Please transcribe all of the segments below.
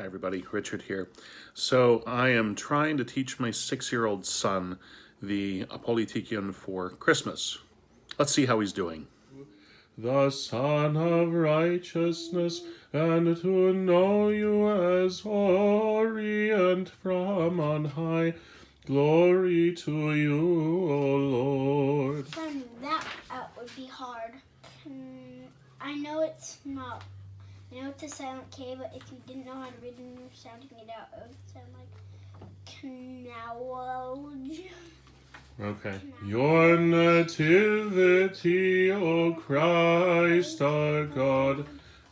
Hi everybody, Richard here. So I am trying to teach my 6-year-old son the Apolitikion for Christmas. Let's see how he's doing. The Son of Righteousness, and to know you as Orient from on high. Glory to you, O Lord. That would be hard. I know it's not. I know it's a silent K, but if you didn't know how to read and you're sounding it out, it would sound like knowledge. Okay. Your nativity, O Christ our God,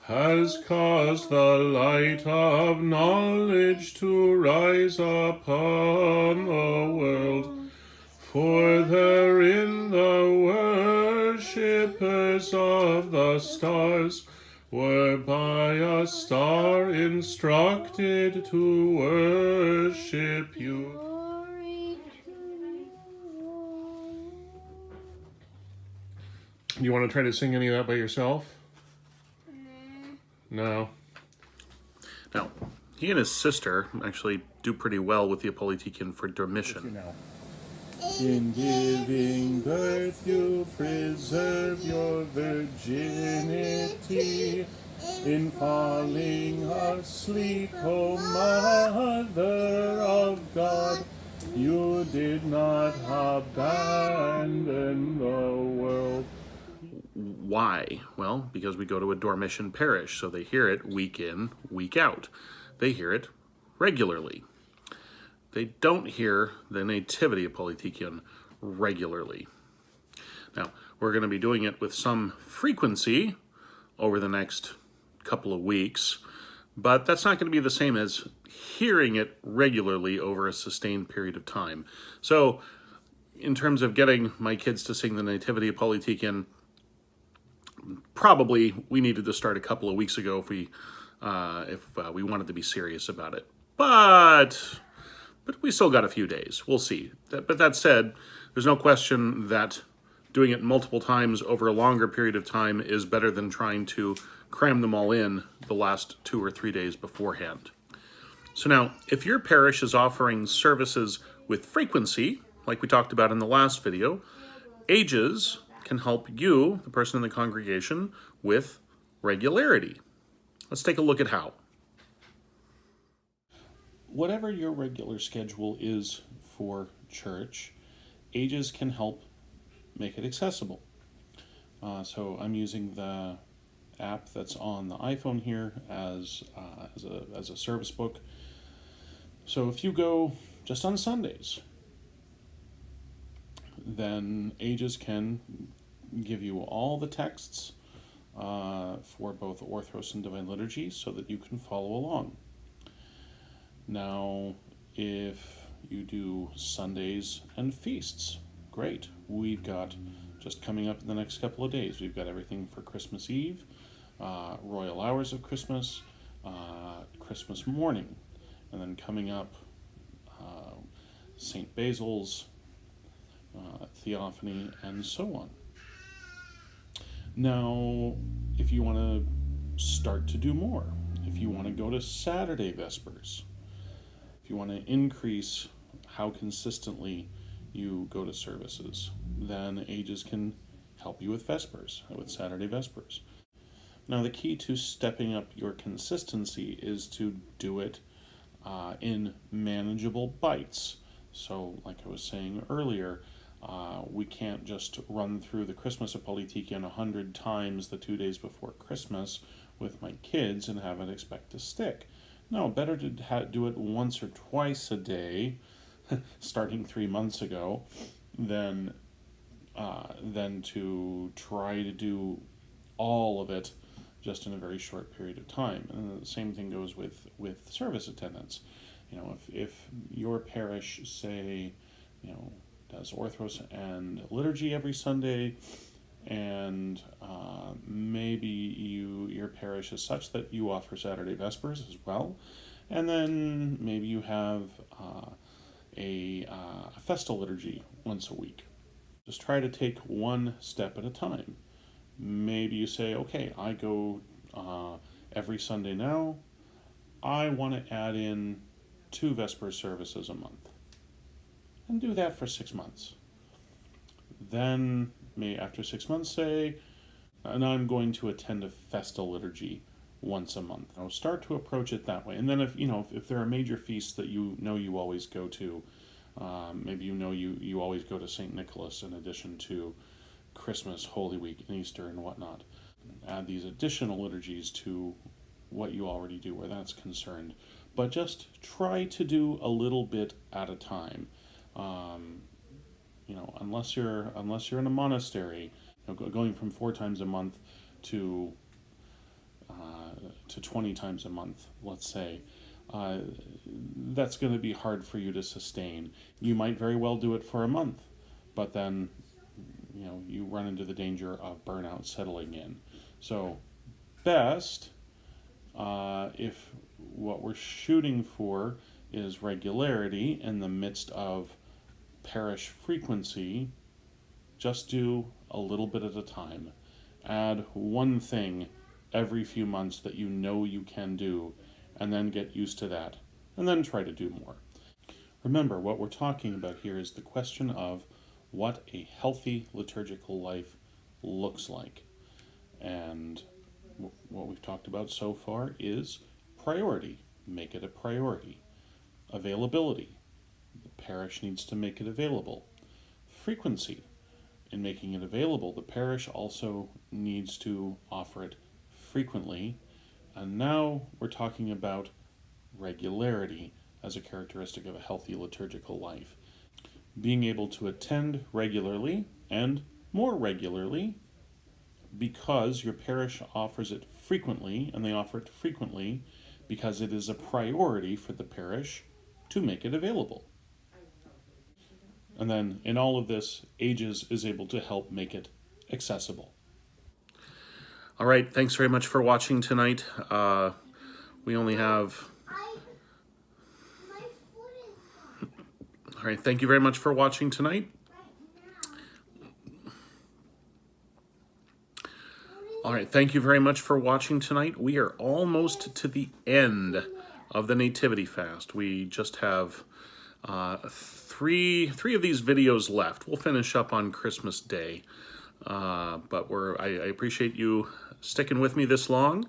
has caused the light of knowledge to rise upon the world. For therein the worshippers of the stars were by a star instructed to worship you. Do you want to try to sing any of that by yourself? No. Now, he and his sister actually do pretty well with the Apolitikion for Dormition. In giving birth, you preserve your virginity. In falling asleep, O Mother of God, you did not abandon the world. Why? Well, because we go to a Dormition parish, so they hear it week in, week out. They hear it regularly. They don't hear the Nativity Apolitikion regularly. Now, we're going to be doing it with some frequency over the next couple of weeks, but that's not going to be the same as hearing it regularly over a sustained period of time. So, in terms of getting my kids to sing the Nativity Apolitikion, probably we needed to start a couple of weeks ago if we wanted to be serious about it. But we still got a few days. We'll see. But that said, there's no question that doing it multiple times over a longer period of time is better than trying to cram them all in the last 2 or 3 days beforehand. So now, if your parish is offering services with frequency, like we talked about in the last video, AGES can help you, the person in the congregation, with regularity. Let's take a look at how. Whatever your regular schedule is for church, AGES can help make it accessible. So I'm using the app that's on the iPhone here as a service book. So if you go just on Sundays, then AGES can give you all the texts for both Orthros and Divine Liturgy so that you can follow along. Now, if you do Sundays and feasts, great. We've got, just coming up in the next couple of days, we've got everything for Christmas Eve, Royal Hours of Christmas, Christmas morning, and then coming up, St. Basil's, Theophany, and so on. Now, if you want to start to do more, if you want to go to Saturday Vespers, if you want to increase how consistently you go to services, then AGES can help you with Vespers, with Saturday Vespers. Now, the key to stepping up your consistency is to do it in manageable bites. So, like I was saying earlier, we can't just run through the Christmas Apolitikion 100 times the 2 days before Christmas with my kids and have it expect to stick. No, better to do it once or twice a day, starting 3 months ago, than to try to do all of it just in a very short period of time. And the same thing goes with service attendance. You know, if your parish, say, does Orthros and liturgy every Sunday, and maybe your parish is such that you offer Saturday Vespers as well, and then maybe you have a festal liturgy once a week. Just try to take one step at a time. Maybe you say, okay, I go every Sunday now, I want to add in 2 Vesper services a month, and do that for 6 months. Then, maybe after 6 months, say, and I'm going to attend a festal liturgy once a month. I'll start to approach it that way. And then if there are major feasts that you always go to, maybe you always go to St. Nicholas in addition to Christmas, Holy Week, and Easter and whatnot. Add these additional liturgies to what you already do where that's concerned. But just try to do a little bit at a time. Unless you're in a monastery, going from 4 times a month to 20 times a month, let's say, that's going to be hard for you to sustain. You might very well do it for a month, but then you run into the danger of burnout settling in. So best, if what we're shooting for is regularity in the midst of parish frequency, just do a little bit at a time. Add one thing every few months that you can do, and then get used to that, and then try to do more. Remember, what we're talking about here is the question of what a healthy liturgical life looks like. And what we've talked about so far is priority. Make it a priority. Availability. The parish needs to make it available. Frequency. In making it available, the parish also needs to offer it frequently. And now we're talking about regularity as a characteristic of a healthy liturgical life. Being able to attend regularly and more regularly because your parish offers it frequently, and they offer it frequently because it is a priority for the parish to make it available. And then in all of this, AGES is able to help make it accessible. All right, thanks very much for watching tonight. We only have... All right, thank you very much for watching tonight. All right, thank you very much for watching tonight. We are almost to the end of the Nativity Fast. We just have three of these videos left. We'll finish up on Christmas Day, but I appreciate you sticking with me this long.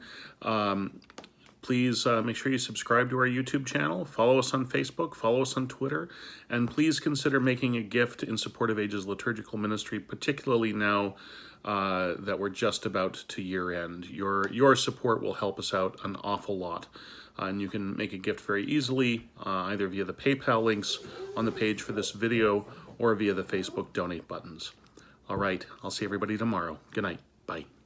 Please make sure you subscribe to our YouTube channel, follow us on Facebook, follow us on Twitter, and please consider making a gift in support of AGES Liturgical Ministry, particularly now that we're just about to year end. Your support will help us out an awful lot. And you can make a gift very easily, either via the PayPal links on the page for this video or via the Facebook donate buttons. All right, I'll see everybody tomorrow. Good night. Bye.